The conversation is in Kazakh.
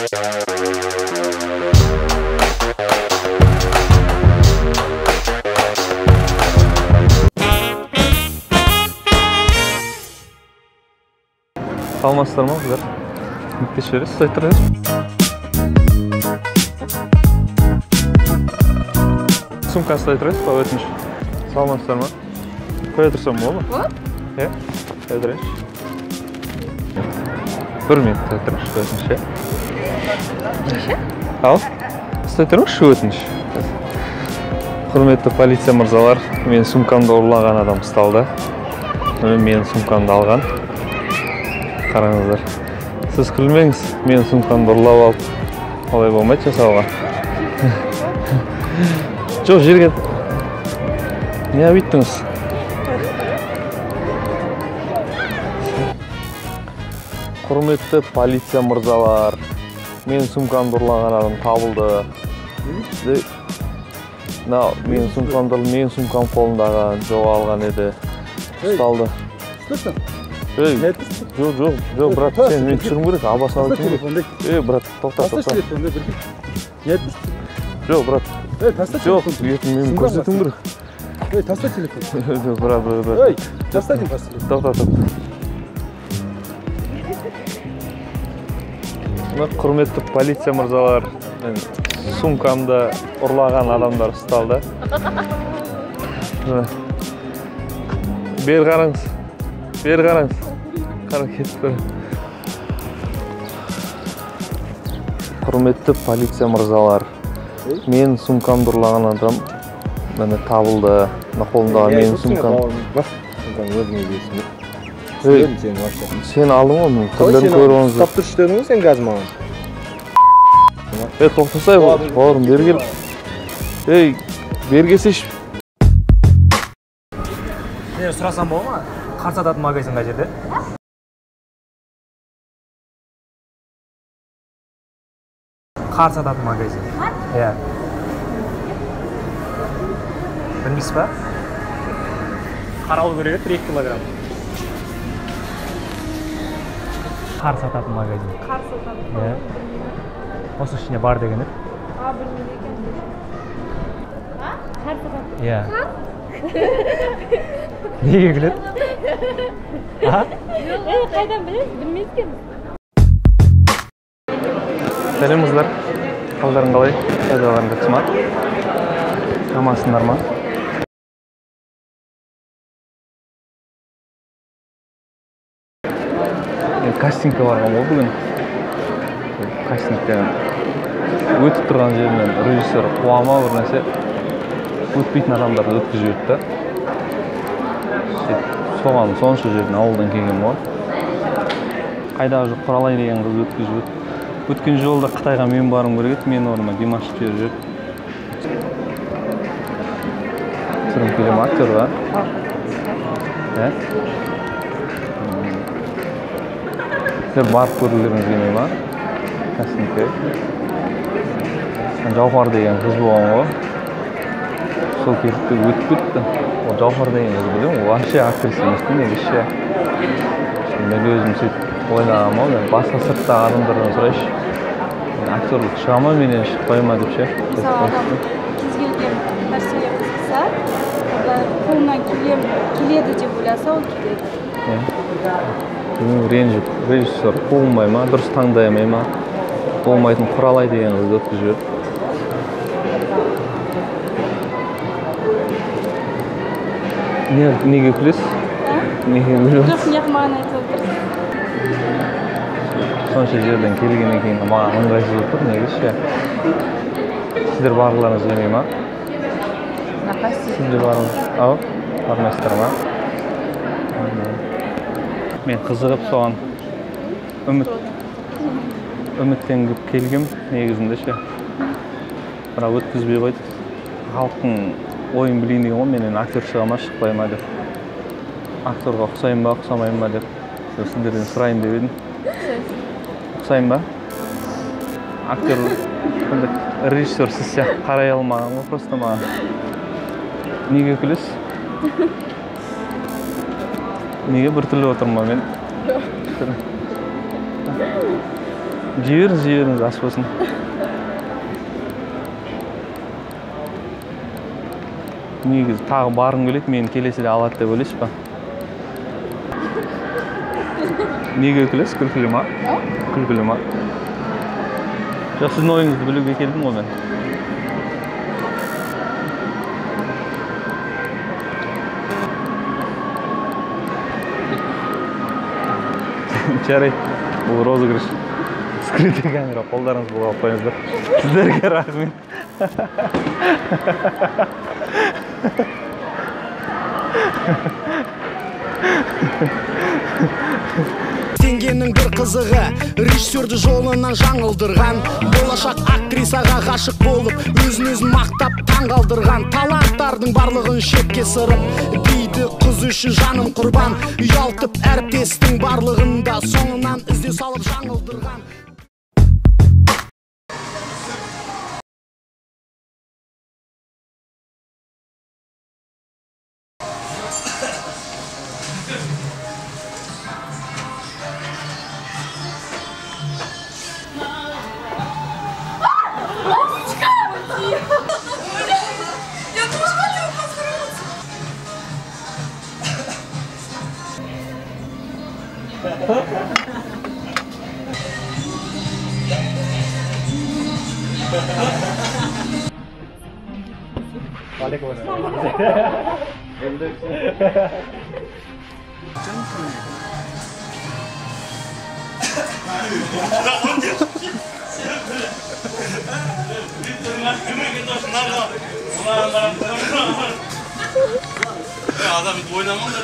Саламатсыздар ма қыздар? Кеше бересіз, ұстай тұрыңыз. Сумканы ұстай тұрыңыз, па өтініш. Саламатсыздар ма? Қоя тұрсам болады ма? Болады? Қоя тұрыңыз. Бір минут ұстай тұрыңыз, өтініш. Неше? Ал, ұстай тұрыңыз, өтініш. Құрметті полиция мырзалар, мен сумкамды ұрлаған адам ұсталды. Мен сумкамды алған. Қараңыздар. Сіз күлмеңіз, мен сумкамды ұрлап алып, олай болмайды жасауға. Жоқ, жерге. Не өйттіңіз? Құрметті полиция мырзалар, мен сумкамды ұрлаған адам табылды. Мен сумкам қолындағы жоғалған еді. Ұсталды. Жоқ, брат, сен мен түсірім керек, абасына өтім керек. Брат, тоқта. Жоқ, брат. Жоқ, мен көрсетім керек. Таста телефон. Жоқ, брат. Таста дейін бас телефон. Тоқта. Құрметті полиция мырзалар, сумкамды ұрлаған адамдар ұсталды. Бер қараңыз. Қара кетіп бер. Құрметті полиция мырзалар, мен сумкамды ұрлаған адам мені табылды. Қолымдағы менің сумкам. Сумкам өзіңе дейсің. Сен алдың ғой, түрлерін көріп оңызды. Ұстап тұршы дедің ғой сен қазір маған. Тоқтасай, бауырым, бері келіп. Бергесеш. Сен сұрасам бол ма? Қар сататын магазин қай жерде? Қар сататын магазин. Иә. Білмейсіз ба? Қар алу керек еді 2 килограмм. Қар сататын магазин. Қар сататын. Иә. Осы ішіне бар деген еді. Білмейді екен. Қар сататын. Иә. Неге күледі? Қайдан білесіз? Білмейді екенбіз. Сәлем қыздар. Қалдарың қалай? Қайдаларың жақсы ма? Амансыңдар ма? Кастингке барған ғой бүгін. Кастингтен өтіп тұрған жерінен режиссер қуама бір нәрсе өтпейтін адамдарды өткізіп өтті. Соған сонша жерден ауылдан келген ғой. Қайдағы жоқ Құралай деген қыз өткізіп өтті. Өткен жолда Қытайға мен барым керек еді, мен орныма Димаш беріп жүр. Түсірім келем актер ба? Сіздер барып көргілеріңіз келмей ма? Кастингке. Жауһар деген қыз болған ғой. Сол кезінде өтіп кетті. Ол Жауһар деген қыз білем, ол вообще актриса емес пе негізше. Мен өзім сөйтіп ойлағам ғой, басқа сырттағы адамдардан сұрайшы. Актерлік шыға ма, менен шықпай ма деп ше. Мысалы адам кез келген нәрсеге қызықса, қолынан келеді деп ойласа, ол келеді. Режиссер қуылмай ма, дұрыс таңдаймай ма, болмайтын Құралай деген қызды өткізіп жүр. Неге күлесіз? Неге күлесіз? Жоқ, неғып маған айтып отырсыз? Сонша жерден келгеннен кейін маған ыңғайсыз болып тұр, негізше. Сіздер барғыларыңыз келмей ма? Сіздер бармайсыздар ма? Мен қызығып соған үміттеніп келгем негізінде ше. Бірақ өткізбей қойды. Халықтың ойын білейін деген ғой, менен актер шыға ма, шықпай ма деп. Актерға ұқсайын ба, ұқсамайын ба деп. Сіздерден сұрайын деп едім. Ұқсайын ба? Актер, режиссер сіз сияқты қарай алмаған ғой, просто маған. Неге күлесіз? Неге бір түрлі отырма мен? Жіберіңіз, ас болсын. Негізі тағы барғым келеді, мені келесіде алады деп ойлайсыз ба? Неге күлесіз? Күлкілі ма? Күлкілі ма? Жоқ, сіздің ойыңызды білуге келдім ғой мен. Жарайды, бұл розыгрыш. Скрытый камера, қолдарыңыз бұлғап қойыңыздар. Сіздерге рахмет. Теңгенің бір қызығы режиссерді жолынан жаңылдырған, болашақ актрисаға ғашық болып өзін мақтап таңғалдырған, таланттардың барлығын шетке сырып дейді қыз үшін жаным құрбан, ұялтып әріптестің барлығында соңынан ізде салып жаңылдырған. Adam oynamam da.